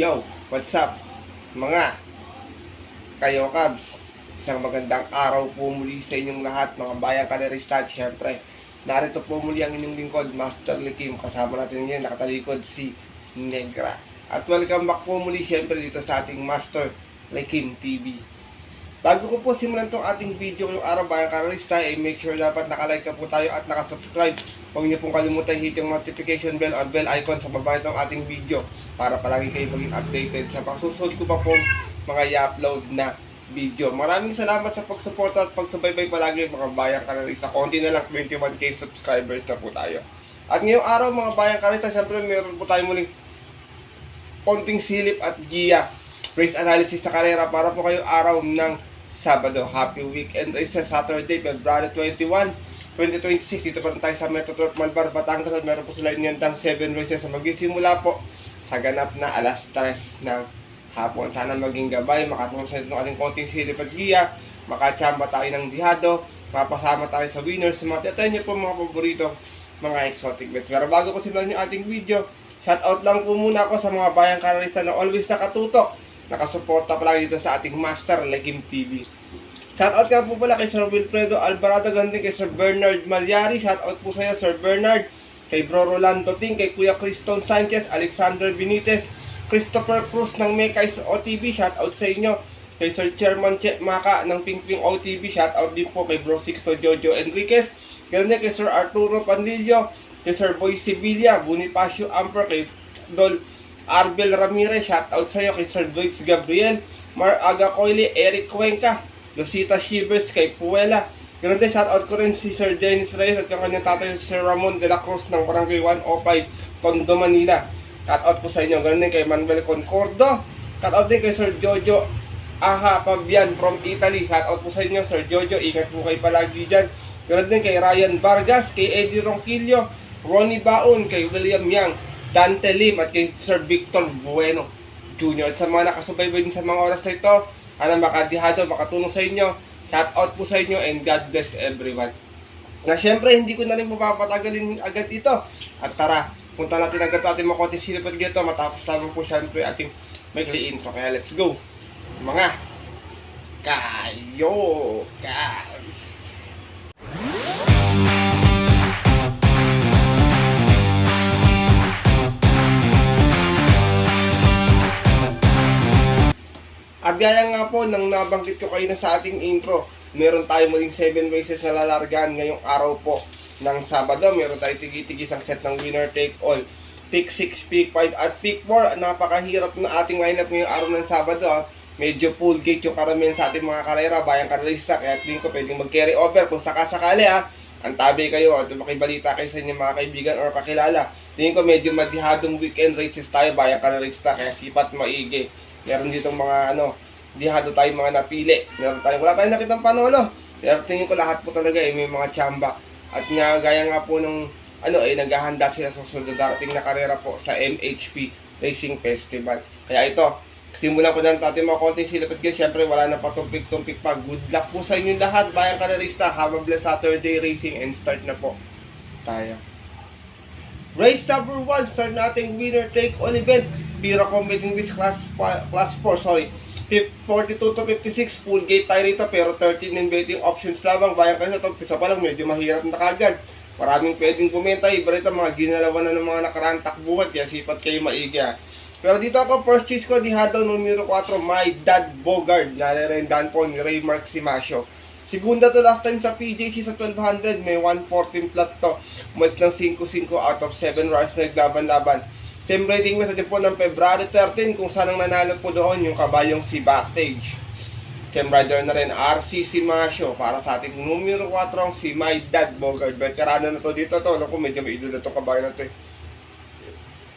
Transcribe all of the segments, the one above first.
Yo, what's up mga kayo Cubs? Isang magandang araw po muli sa inyong lahat mga bayang kalerista. At syempre, narito po muli ang inyong lingkod, Master Likim. Kasama natin ngayon, nakatalikod si Negra. At welcome back po muli syempre dito sa ating Master Likim TV. Bago ko po simulan itong ating video yung araw bayang kalerista, make sure dapat nakalike ka po tayo at nakasubscribe. Huwag niyo pong kalimutan hit yung notification bell or bell icon sa baba itong ating video para palagi kayo maging updated sa pagsusunod ko pa pong mga i-upload na video. Maraming salamat sa pagsuporta at pagsubaybay palagi mga bayang kalerista. Konti na lang 21k subscribers na po tayo. At ngayong araw mga bayang kalerista, syempre meron po tayo muling konting silip at giya race analysis sa karera para po kayo araw ng Sabado. Happy weekend ay sa Saturday, February 21, 2026. Dito pa rin tayo sa Metro Turf Malbar, Batangas. At meron po sila inyandang 7 races na magsisimula po sa ganap na alas 3 ng hapon. Sana maging gabay, makatulong sa itong ating konting silip at giya, makachamba tayo ng dihado, mapasama tayo sa winners, mga tiyatay niyo po mga paborito, mga exotic bets. Pero bago ko simulan yung ating video, shoutout lang po muna ako sa mga bayang karalista na always nakatutok, nakasuporta pala dito sa ating Master Likim TV. Shoutout nga po pala kay Sir Wilfredo Alvarado, gandin kay Sir Bernard Malyari. Shoutout po sa iyo Sir Bernard, kay Bro Rolando Ting, kay Kuya Criston Sanchez, Alexander Benitez, Christopher Cruz ng Mekais OTV. Shoutout sa inyo. Kay Sir Chairman Che Maka ng Pingping OTV. Shoutout din po kay Bro Sixto Jojo Enriquez. Ganun kay Sir Arturo Pandillo, kay Sir Boy Sibilia, Bonifacio Amper, kay Dol Arbel Ramirez. Shoutout sa iyo kay Sir Luis Gabriel, Mar Aga Coyle, Eric Cuenca, Lucita Shivers, kay Puela. Ganun din, shoutout ko rin si Sir Dennis Reyes at yung kanyang tatay si Sir Ramon de la Cruz ng Barangay 105, Tondo, Manila. Shoutout po sa inyo. Ganun din kay Manuel Concordo. Shoutout din kay Sir Jojo Aha Pabian from Italy. Shoutout po sa inyo Sir Jojo. Ingat po kayo palagi dyan. Ganun din kay Ryan Vargas, kay Eddie Ronquillo, Ronnie Baon, kay William Yang, Dante Lim, at kay Sir Victor Bueno Jr. At sa mga nakasubaybay din sa mga oras na ito, sana makadihado, makatulong sa inyo. Shout out po sa inyo and God bless everyone. Na syempre, hindi ko na rin mapapatagalin agad ito. At tara, punta natin agad ating mga konting silip at gito. Matapos naman po syempre ating maikli intro. Kaya let's go, mga kayo guys. At gaya nga po nang nabanggit ko kayo na sa ating intro, meron tayo muling 7 races na lalargaan ngayong araw po ng Sabado. Meron tayo tigi-tigi isang set ng winner take all, pick 6, pick 5 at pick 4. Napakahirap na ating lineup ngayong araw ng Sabado. Medyo full gate yung karamihan sa ating mga karera, bayang karalista, kaya tingin ko pwedeng mag-carry over kung sakasakali ang tabi kayo at makibalita kayo sa inyong mga kaibigan or kakilala. Tingin ko medyo madihadong weekend races tayo, bayang karalista, kaya sipat maigi. Meron ditong mga dihado tayong mga napili. Wala tayong nakitang panolo. Pero tingin ko lahat po talaga may mga tsamba. At nga, gaya nga po nung naghahanda sila sa susunod darating na karera po sa MHP Racing Festival. Kaya ito, simulan ko na natin mga konting silip at siyempre wala na patumpik-tumpik pa. Good luck po sa inyong lahat, bayang karerista. Have a blessed Saturday racing and start na po tayo. Race number 1, start natin winner take all event. Pira competing with class 4, 42 to 56, full gate tayo rito pero 13 in betting options lamang. Bayan kayo sa pisa pa lang, medyo mahirap na kagad. Maraming pwedeng bumenta, iba rito mga ginalawan na ng mga nakaraang takbuhan, kaya sipat kayo maigi. Pero dito ako, first choice ko, dihado numero 4, My Dad Bogard, nare-rendan po ni Raymark Simasio. Segunda to last time sa PJC sa 1200, may 114 plat to. Umalis ng 5-5 out of 7 runs na naglaban-laban. Same rating mo sa din po ng February 13 kung saan ang nanalo po doon yung kabayong si Backstage. Same rider na rin RC Simasio para sa ating numero 4 si My Dad Bogard. Veterano na to dito to. Naku, medyo may idol na to kabayo na to.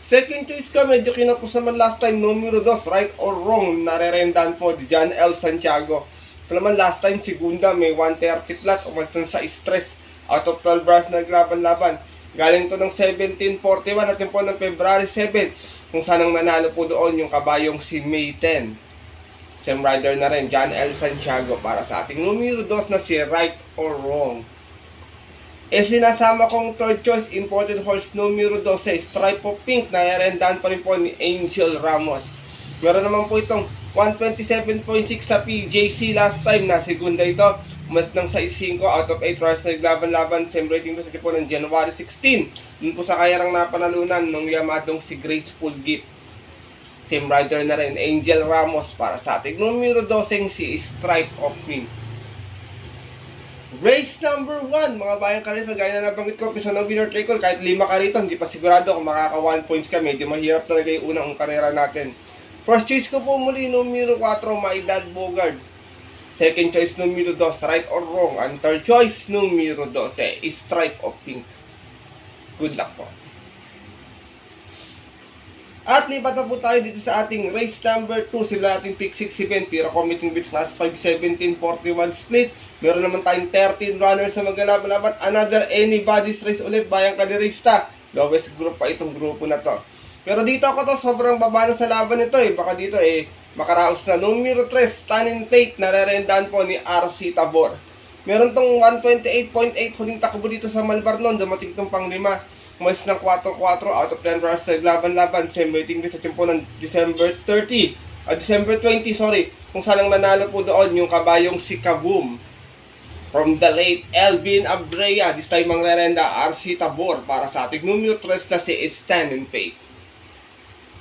Second choice ka, medyo kinapos naman last time, numero 2, Right or Wrong, nare-rendan po di John L. Santiago. Ito naman last time, segunda, may 130 plat, umalis sa stress, out of 12 bars na naglaban-laban. Galing to ng 1741 at yung po ng February 7 kung saan ang nanalo po doon yung kabayong si May 10. Same rider na rin, John L. Santiago para sa ating numero 2 na si Right or Wrong. Sinasama kong third choice, imported horse numero 12, Stripe of Pink, na rendahan pa rin po ni Angel Ramos. Meron naman po itong 127.6 sa PJC last time na segunda ito. Mas ng 6-5 out of 8 runs na naglaban-laban. Same rating po sa tipo ng January 16. Dun po sa kayarang napanalunan ng yamadong si Graceful Gift. Same rider na rin, Angel Ramos para sa ating numero 12 si Stripe of Pink. Race number 1, mga bayang karito, gaya na nabanggit ko, pisa ng winner trickle, kahit 5 ka rito, hindi pa sigurado kung makaka 1 points ka, medyo mahirap talaga yung unang karera natin. First choice ko po muli, numero 4, Maydad Bogard. Second choice, numero 2, Right or Wrong. And third choice, numero 12, Stripe of Pink. Good luck po. At lipat na po tayo dito sa ating race number 2. Sila ating pick 6 event. Pira committing bits class 5-17-41 split. Meron naman tayong 13 runners na maglalaban-laban. Another anybody's race ulit. Bayang Kaderista. Lowest group pa itong grupo na to. Pero dito ako to, sobrang baba na sa laban nito eh. Baka dito makaraos na. Numero 3, Stunning Fate. Narerendahan po ni RC Tabor. Meron tong 128.8 huling takbo dito sa Malbar noon. Dumating itong pang 5. Mas ng 4-4 out of 10 runs sa laban-laban. Same rating din sa tempo ng December 20, sorry. Kung saan nanalo po doon yung kabayong si Kaboom. From the late Elvin Abrea. This time ang rerenda RC Tabor para sa ating numero 3 na si Stunning Fate.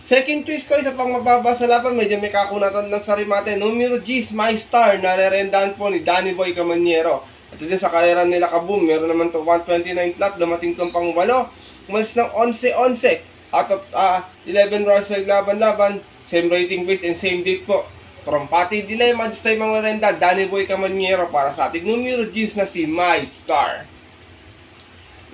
Second choice ko, isa pang mababa sa laban. Medyo may kakunatan lang sa rimate. Numero G's My Star. Narerendahan po ni Danny Boy Camaniero. At din sa karera nila Kaboom, meron naman to 129 flat, dumating tong pang 8. Umalis ng 11-11 out of 11 runs sa laban-laban. Same rating base and same date po. From Pati Dilemma, this time ang renda, Danny Boy Camaniero para sa ating numero G's na si My Star.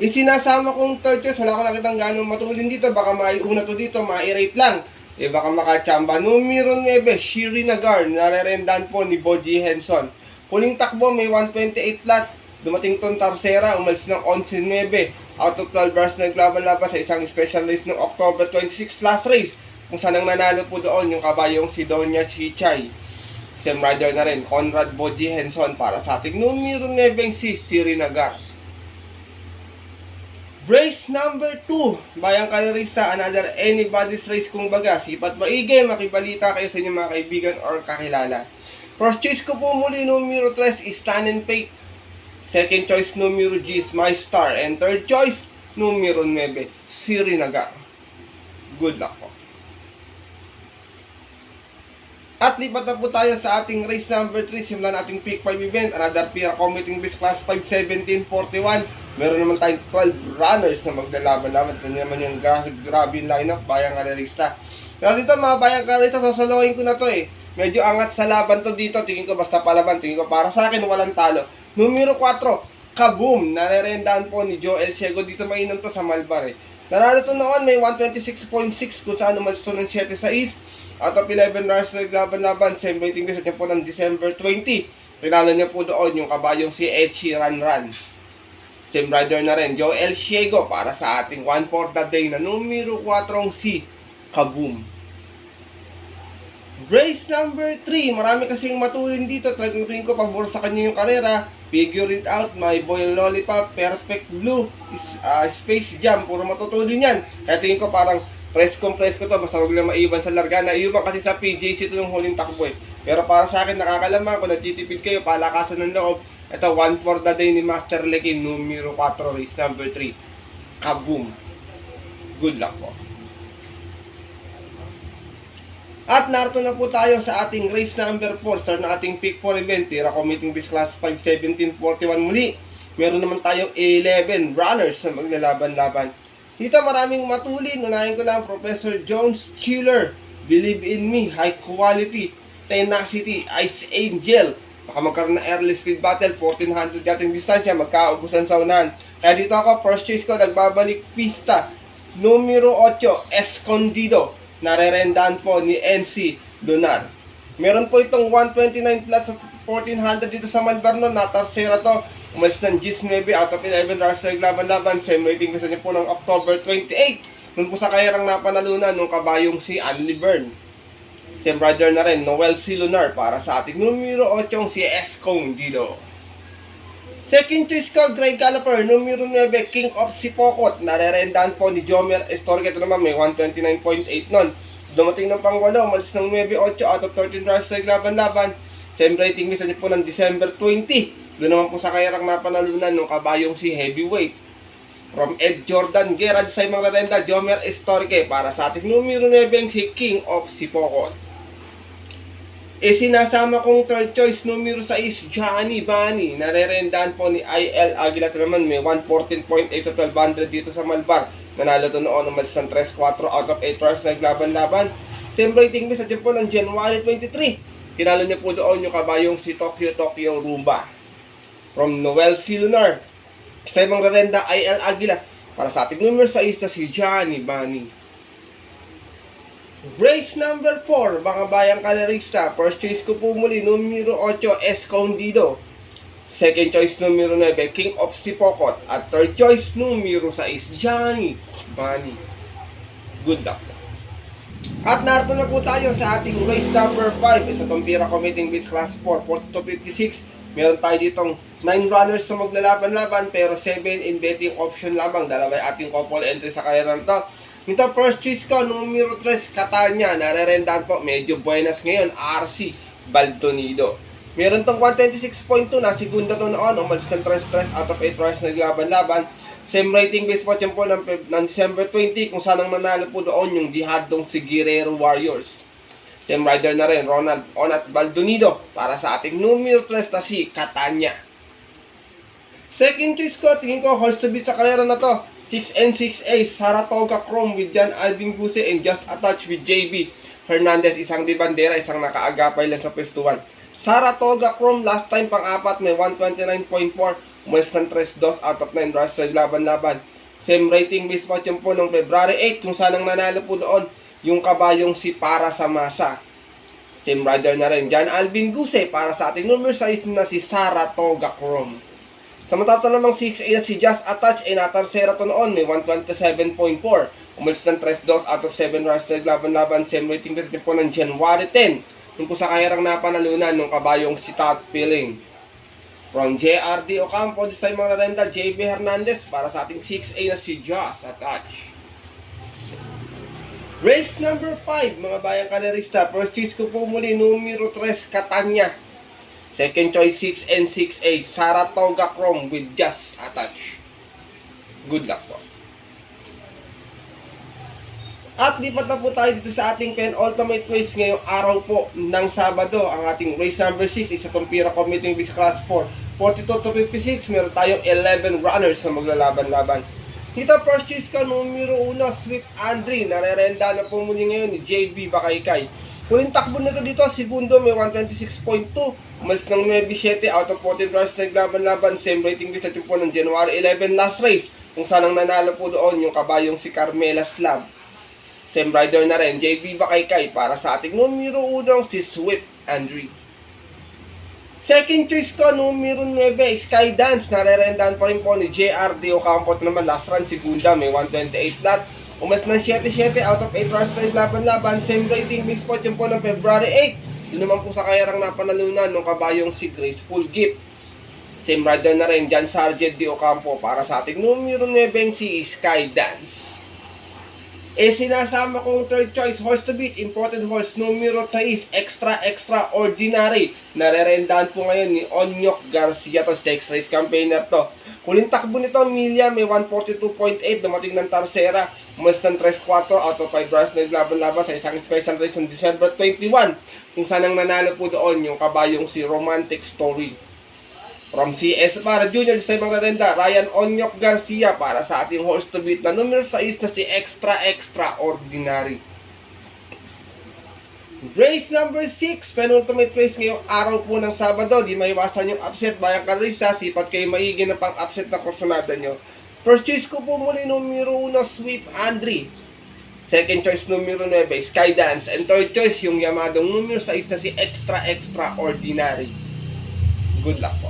Isinasama kong third choice, wala ko nakitang gano'ng matulin dito. Baka maiuna to dito, mai-rate lang. Baka makachamba. Numero 9, Shiri Nagar, narerendahan po ni Boji Henson. Huling takbo, may 128 flat. Dumating tong Tarsera, umalis ng 11-9. Out of 12 bars naglaban-laban sa isang special race ng October 26 last race. Kung saan ang nanalo po doon yung kabayong si Donya Chichay. Same rider na rin, Conrad Boji Henson para sa ating numero 9 si Shiri Nagar. Race number 2, Bayang Kaderista, another anybody's race kung baga. Sipat maigi, makibalita kayo sa inyong mga kaibigan or kakilala. First choice ko po muli, numero 3, Stunning Fate. Second choice, numero G is My Star. And third choice, numero 9, Shiri Nagar. Good luck po. At lipat na po tayo sa ating race number 3. Simulan nating pick 5 event. Another pair committing base class 5-17-41. Meron naman tayong 12 runners na maglalaban-laban. Ito naman yung grabe yung lineup, Bayang Kaderista. Pero dito mga Bayang Kaderista, sosolohin ko na to Medyo angat sa laban to dito. Tingin ko basta palaban. Tingin ko para sa akin walang talo. Numero 4, Kaboom. Narerendahan po ni Joel Ciego. Dito mainam to sa Malbar Nanalo to noon. May 126.6 kung saan umalis to ng 7-6. Out of 11 runs na laban-laban. Same rating din sa tempo ng December 20. Pinalo niya po doon yung kabayong si Echi Ranran. Same rider na rin, Joel Ciego para sa ating 1 for the day na numero 4 si Kaboom. Race number 3, marami kasing matulin dito. Talagang tingin ko pabor sa kanya yung karera. Figure it out, My Boy Lollipop, Perfect Blue, Space Jam, puro matutulin yan. Kaya tingin ko parang press ko to, basta huwag lang maiwan sa larga. Naiwan kasi sa PJC ito yung huling takbo Pero para sa akin, nakakalaman, kung nagtitipid kayo, palakasan ng loob. Ito, 1 for the day ni Master Lekin, numero 4, race number 3, Kaboom. Good luck po. At narito na po tayo sa ating race number 4. Start na ating pick 4 event. Tira committing base class 5-17-41 muli. Meron naman tayong 11 runners na maglalaban-laban. Dito maraming matulin. Unahin ko lang, Professor Jones Chiller, Believe in Me, High Quality, Tenacity, Ice Angel. Baka magkaroon na early speed battle, 1400 yating distansya, magkaubusan sa unahan. Kaya dito ako, first choice ko, nagbabalik pista. Numero 8, Escondido. Narerendahan po ni NC Lunar. Meron po itong 129 flat sa 1400 dito sa Malbar noon. Natasera to. Umalis ng G's 9 out of 11 runs sa laban-laban. Same rating kasi niya po ng October 28. Noon po sa kayarang napanalunan nung kabayong si Anli Byrne. Same rider na rin, Noel C. Lunar para sa ating numero 8 si Escondido. Second choice ko, Greg Caliper, numero 9, King of Sipokot. Narerendahan po ni Jomer Estorga. Ito naman may 129.8 nun. Dumating ng pang-walo, umalis ng 9-8 out of 13 runs na laban-laban. Same rating minsan po ng December 20. Doon naman po sa kayarang napanalunan ng kabayong si Heavyweight. From Ed Jordan, Gerald Saimang Larenda, Jomer Estorque para sa ating numero 9 si King of Sipocon. Sinasama kong third choice numero 6, Johnny Bunny. Narerendahan po ni IL Aguila naman, may 114.8 to 1200 dito sa Malbar. Nanalo to noon umalis ng 3-4 out of 8 runs naglaban-laban. Same rating sa po ng January 23. Tinalo niya po doon yung kabayong si Tokyo Rumba. From Noel C. Lunar, Saimang Larenda, IL Aguila para sa ating numero 6 na si Johnny Bunny. Race number 4, mga bayang kalerista. First choice ko po muli, numero 8, Escondido. Second choice, numero 9, King of Sipocon. At third choice, numero 6, Johnny Bunny. Good luck. At narito na po tayo sa ating race number 5. Isa itong Pira Committing Base Class 4, 42-56. Meron tayo ditong 9 runners na maglalaban-laban pero 7 in betting option lamang. Dalawa yung ating couple entry sa kaya na ito. Ito first choice ko, numero 3, Catania. Narerendahan po, medyo buenas ngayon, RC Baldonido. Meron tong 126.2 na segunda to noon. Umalis ng 3 out of 8 runners naglaban-laban. Same rating base watch yan po ng December 20 kung saan ang nanalo po doon yung dihadong si Guerrero Warriors. Same rider na rin, Ronald Onat Baldonido para sa ating numero 3 na si Catania. Second choice ko, tingin ko horse to beat sa karera na to. 6N6A Saratoga Chrome with John Alvin Guse and Just Attached with JB Hernandez. Isang di bandera, isang nakaagapay lang sa pwestuhan. Saratoga Chrome last time pang-apat may 129.4. Umalis ng 3-2 out of 9 runs sa laban-laban. Same rating base watch po ng February 8 kung saan ang nanalo po doon yung kabayong si Para sa Masa. Same rider na rin, John Alvin Guse para sa ating numero 6 na si Saratoga Chrome. Sa matata namang 6A na si Just Attach ay natarsera to noon, may 127.4. Umalis ng 3-2 out of 7 runs sa laban-laban. Same rating base po ng January 10 yung po sa kayarang napanalunan ng kabayong si Top Feeling. From JRD Ocampo, this time mga Larenda, JB Hernandez para sa ating 6A na si Just Attach. Race number 5, mga bayang kalerista. First choice ko po muli, numero 3, Catania. Second choice, 6N6A, Saratoga Chrome with Just Attach. Good luck po. At lipat na po tayo dito sa ating penultimate race ngayong araw po ng Sabado. Ang ating race number 6 is itong Pira Committing Base Class 4. 42-56, meron tayong 11 runners na maglalaban-laban. Dito first choice ka, numero 1, Sweet Andre. Narerenda na po muli ngayon ni JB Bakaykay. Huling takbo nito dito, segundo may 126.2. Umalis ng 9-7 out of 14 runners na naglaban-laban. Same rating dito po ng January 11 last race. Kung saan ang nanalo po doon yung kabayong si Carmela Slab. Same rider na rin, JB Bakaykay para sa ating numero 1, si Swift Andre. Second choice ko, numero 9, Skydance. Narerendahan pa rin po ni JRD Ocampo naman. Last run, segunda, may 128 flat. Umas ng 7-7 out of 8 runs na laban-laban. Same rating base spot yun po ng February 8. Yun naman po sa kayarang napanalunan ng kabayong si Graceful Gift. Same rider na rin, John Sargent D. Ocampo para sa ating numero 9, si Skydance. Sinasama kong third choice, horse to beat, imported horse, numero 6, extraordinary. Narerendahan po ngayon ni Onyok Garcia to, stakes race campaigner to. Huling takbo nito, Milia, may 142.8, dumating ng Tarsera. Umalis ng 3-4 out of 5 runs na naglaban-laban sa isang special race on December 21. Kung saan ang nanalo po doon yung kabayong si Romantic Story. From CS para Junior, sa ibang Larenda, Ryan Onyok Garcia para sa ating horse to beat na numero 6 na si extraordinary. Race number 6, penultimate race ngayong araw po ng Sabado. Di maiwasan yung upset, bayang karisa, sipat kayo maigi na pang-upset na kursonada nyo. First choice ko po muli, numero 1, Sweep Andre. Second choice, numero 9, Skydance. And third choice, yung yamadong numero 6 na si extraordinary. Good luck po.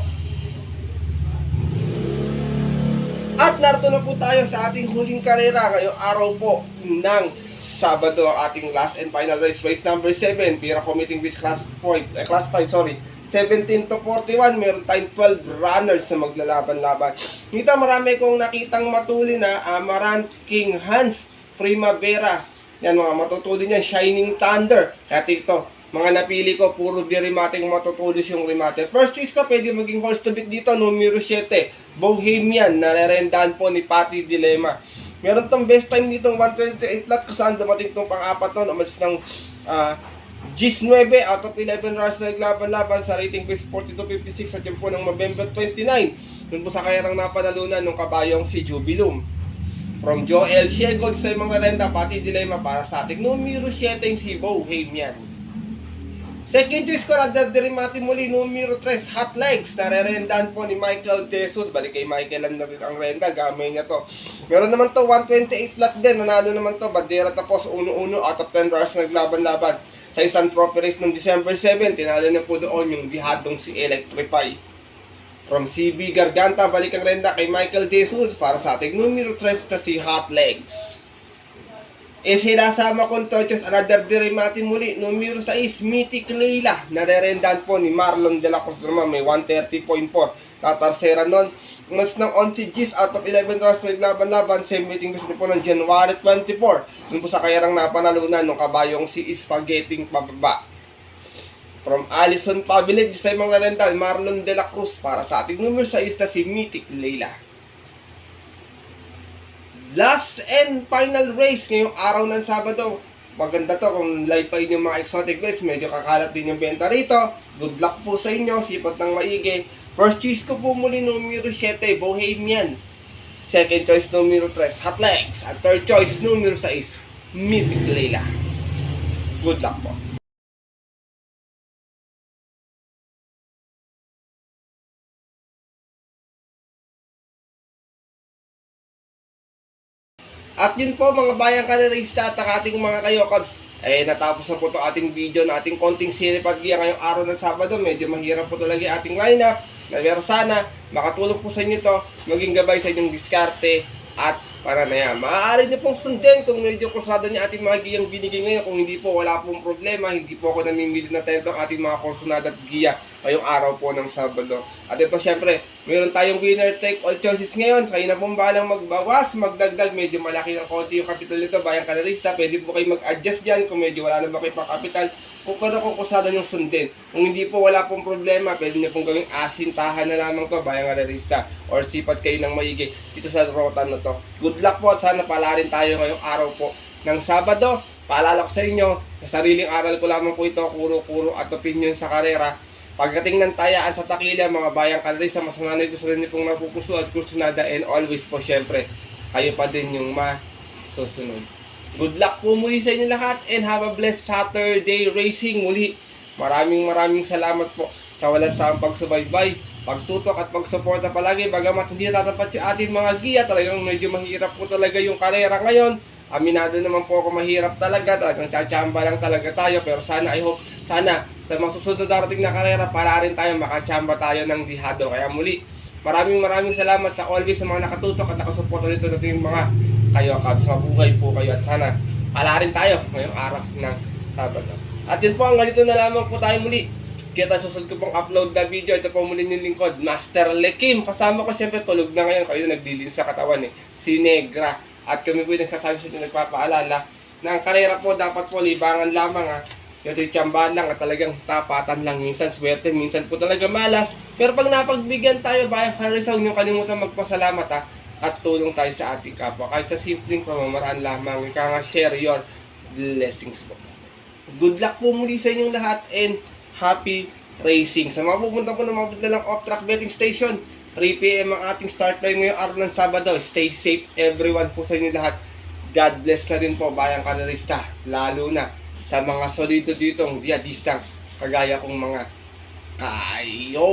At narito na po tayo sa ating huling karera ngayong araw po ng Sabado, ang ating last and final race, race number 7, Pira Committing Base Class 5, 17 to 41, meron tayong 12 runners na maglalaban-laban. Dito marami kong nakitang matuli na Amarant King Hans Primavera Yan mga matutulis niyan, Shining Thunder. Kaya ito, mga napili ko, puro dirimating matutulis yung remate. First choice ka, pwede maging horse to beat dito, numero 7, Bohemian, narerendahan po ni Patty Dilema. Meron tong best time ditong 128 lot, kung saan dumating tong pang-apat nun, umalis ng Gis 9 out of 11 runs na naglaban-laban sa rating base 42.56 at yun po ng November 29. Doon po sa kayarang napanalunan ng kabayong si Jubilum. From Joel Siegod sa mga renda, Patty Dilema para sa ating numero 7 si Bohemian. Second choice ko, Radar Dirimati muli, numero 3, Hot Legs. Narerendahan po ni Michael Jesus. Balik kay Michael ang renda, gamay niya to. Meron naman to, 128 lot din. Nanalo naman to, Bandera tapos 1-1 out of 10 runs naglaban-laban. Sa isang trophy race noong December 7, tinalo niya po doon yung dihadong si Electrify. From CB Garganta, balik ang renda kay Michael Jesus para sa ating numero 3 na si Hot Legs. Sinasama kong Torches Radar Dirimati muli, numero 6, Mythic Leila. Narerendahan po ni Marlon de la Cruz naman, may 130.4. Tatarsera nun, mas ng 11 G's out of 11 rounds sa laban-laban, same meeting gusto po ng January 24. Dun po sa kayarang napanalunan ng kabayong si Spaghetti pababa. From Allison Pabilig, sa mga rental, Marlon de la Cruz para sa ating numero 6 na si Mythic Leila. Last and final race ngayong araw ng Sabado. Maganda to kung live pa yung mga exotic bets. Medyo kakalat din yung benta rito. Good luck po sa inyo. Sipat ng maigi. First choice ko po muli numero 7, Bohemian. Second choice numero 3, Hot Legs. At third choice numero 6, Mythic Leila. Good luck po. At yun po mga bayang kanarista at ang ating mga kayokabs. Natapos na po ito ating video na ating konting sinipaggiya ngayong araw ng Sabado. Medyo mahirap po talaga ating lineup. Pero sana makatulong po sa inyo ito. Maging gabay sa inyong diskarte at pananaya. Maaari niyo pong sundin kung medyo kursada niya ating mga giyang binigay ngayon. Kung hindi po, wala pong problema. Hindi po ako namimili na tento ang ating mga kursunada at giya ngayong araw po ng Sabado. At ito syempre, mayroon tayong winner take all choices ngayon. Kayo na pong bahalang magbawas, magdagdag. Medyo malaki ng konti yung capital nito. Bayang kanarista, pwede po kayo mag-adjust dyan kung medyo wala na ba kayo pang capital. Kung kung kusada yung sundin. Kung hindi po, wala pong problema. Pwede niyo pong gawing asintahan na lamang to, bayang kanarista. Or sipat kayo ng maigi dito sa rota na to. Good luck po at sana pala rin tayo ngayong araw po ng Sabado. Paalala ko sa inyo, sa sariling aral ko lamang po ito, kuro-kuro at opinion sa karera. Pagdating ng tayaan sa takila, mga bayang kanarista, mas nanay ko sa rin pong napupuso at kursunada, and always po syempre, kayo pa din yung masusunod. Good luck po muli sa inyo lahat and have a blessed Saturday racing muli. Maraming salamat po sa walang sawang pagsubaybay, pagtutok at pagsuporta palagi. Bagamat hindi natatapat yung ating mga giya, talagang medyo mahirap po talaga yung karera ngayon. Aminado naman po ako, mahirap talaga, talagang tsachamba lang talaga tayo. Pero sana, I hope, sana sa mga susunod na darating na karera, para rin tayo, makachamba tayo ng dihado. Kaya muli, maraming salamat sa always sa mga nakatutok at nakasuporta dito natin mga kayokabs. Mabuhay po kayo at sana pala rin tayo ngayong araw ng Sabado. At yun po, ang ganito na lamang po tayo muli. Kita susunod ko pong upload na video. Ito po muli yung lingkod, Master Lekim. Kasama ko siyempre, tulog na ngayon. Kayo nagdilin sa katawan si Negra. At kami po yung nagsasabi sa inyo, nagpapaalala na ang karera po dapat po libangan lamang Ito yung tsambahan lang at talagang tapatan lang. Minsan swerte, minsan po talaga malas. Pero pag napagbigyan tayo, bayang kanarista, huwag niyong kalimutan magpasalamat at tulong tayo sa ating kapwa. Kahit sa simpleng pamamaraan lamang, ika nga share your blessings po. Good luck po muli sa inyong lahat and happy racing. Sa mga pupunta po ng mga lang off-track betting station, 3 PM ang ating start time ngayong araw ng Sabado. Stay safe everyone po sa inyo lahat. God bless na din po bayang kanarista. Lalo na sa mga solido ditong diadistang kagaya kong mga kayo.